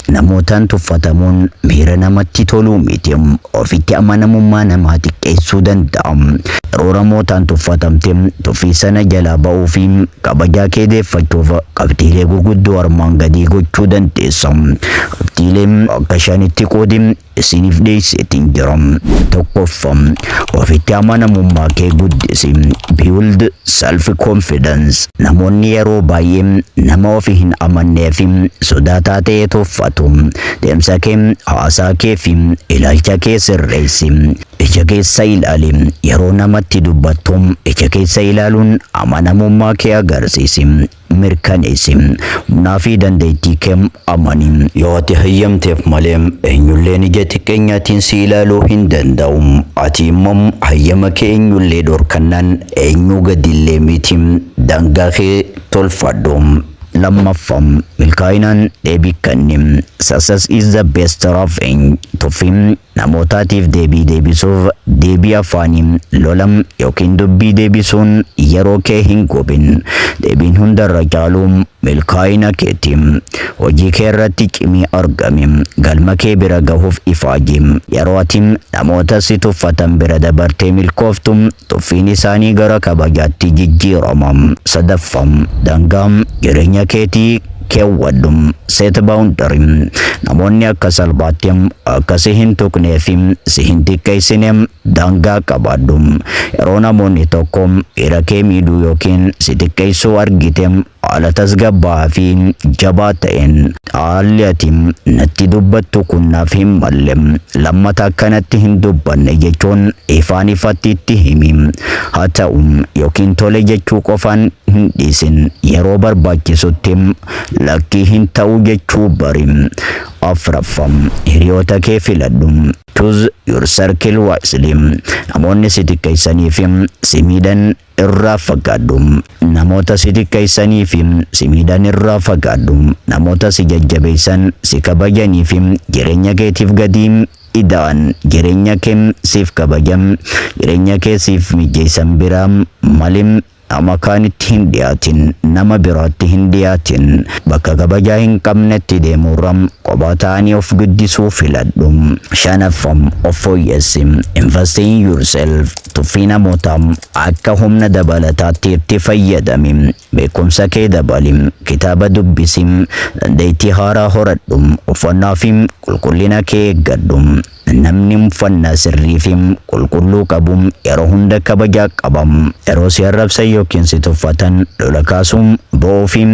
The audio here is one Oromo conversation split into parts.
namootaan tuffatamuun miira namatti toluu miti. Ofitti amanamummaa namaa xiqqeessuu danda'a. Yeroo namootaan tuffatamte tuffii sana jalaa ba'uu fi kabajaa kee deeffachuuf qabxiilee gurguddoo armaan gadii gochuu dandeessa. Qabxiileen akka shanitti qoodi isiniif dhiyeesseetiin jira. Tokkoffaa, ofitti amanamummaa kee guddisi. Build self confidence. Namoonni yeroo baay'ee nama ofii hin amannee fi sodaataa ta'e tuffatu. Deemsa kee, haasaa kee fi ilaalcha kee sirreessi. Ija keessa ilaali. Yeroo namatti dubbattu ija keessa ilaaluun amanamummaa kee agarsiisi. Mirkaneessi. Humnaa fi dandeettii kee amani. Yoo ati hayyamteef malee eenyulleen ija xiqqeenyaatiin si ilaaluu hin danda'u. Ati immoo hayyama kee eenyullee dhorkannaan eenyu gadillee miti. Daangaa kee tolfadhu. Lammaffaa, milkaa'inaan deebii kenni. Success is the best revenge. Tuffiin namootaatiif deebii deebisuuf deebii afaanii lolam yookiin dubbii deebisuun yeroo kee hin gubin. Deebiin hundarra caalu milkaa'ina keeti. Hojii kee irratti cimii argami. Galma kee bira gahuuf ifaaji. Yeroo ati namoota si tuffatan bira dabartee milkooftu tuffiin isaanii gara kabajaatti jijjiirama. Sadaffaa, daangaa jireenya keetii keewwadhu. Set boundary. Namoonni akka salphaatti akka si hin tuqnee fi si hin xiqqeessine daangaa qabaadhu. Yeroo namoonni tokko dhiira kee miidhuu yookiin si xiqqeessuu argite haala tasgabbaa'aa fi jabaa ta'een haalli ati natti dubbattu kun naaf hin malle. Lammata akkanatti hin dubbanne jechuun ifaan ifatti itti himi. Haa ta'u yookiin tole jechuu qofaan hin dhiisin. Yeroo barbaachisutti lakkii hin ta'u jechuu bari. Afuraffaa, hiriyoota kee filadhu. Choose your circle wisely. Namoonni si xiqqeessanii fi si miidhan irraa fagaadhu. Namoota si xiqqeessanii fi si miidhan irraa fagaadhu. Namoota si jajjabeessan, si kabajanii fi jireenya keetiif gadi ida'an. Jireenya kee siif kabajam, jireenya kee siif mijeessan biraa malee nama kaanitti hin dhiyaatin. Nama biraatti hin dhiyaatin. Bakka kabajaa hin qabnetti deemuurra kophaa ta'anii of guddisuu filadhu. Shanaffaa, of fooyyessi. Invest in yourself. Tuffii namootaa akka humna dabalataatti itti fayyadami. Beekumsa kee dabali. Kitaaba dubbisi. Dandeettii haaraa horadhu. Uffannaa fi qulqullina kee eeggadhu. Namni uffannaa sirrii fi qulqulluu qabu yeroo hunda kabajaa qaba. Yeroo si arrabsan yookiin si tuffatan lola kaasuun bo'oo fi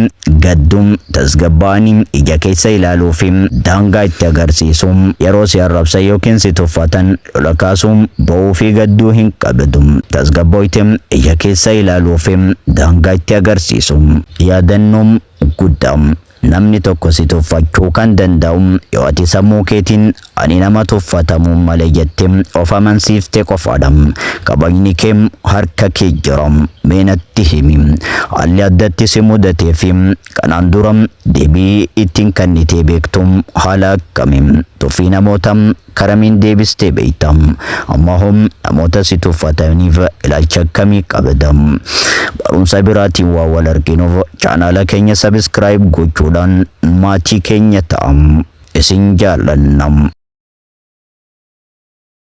gadduun tasgabbaa'anii ija keessa ilaaluu fi daangaa itti agarsiisuun yeroo si arrabsan yookiin si tuffatan lola kaasuun bo'oo fi gadduu hin qabdu. Tasgabbooyte ija keessa ilaaluu fi daangaa itti agarsiisuun yaadannoon guddaa. Namni tokko si tuffachuu kan danda'u yoo ati sammuu keetiin ani nama tuffatamu malee jettee of amansiiftee qofaadha. Kabajni kee harka kee jira. Mee natti himi. Haalli addatti si mudatee fi kanaan dura deebii ittiin kennitee beektu haala akkamii? Tuffii namoota karamiin deebistee beekta? Amma namoota si tuffataniif ilaalcha akkamii qabda? Barumsa biraatiin waa wal arginuuf chaanaala keenya subscribe gochuudhaan maatii keenya ta'aa. Isin jaalannam.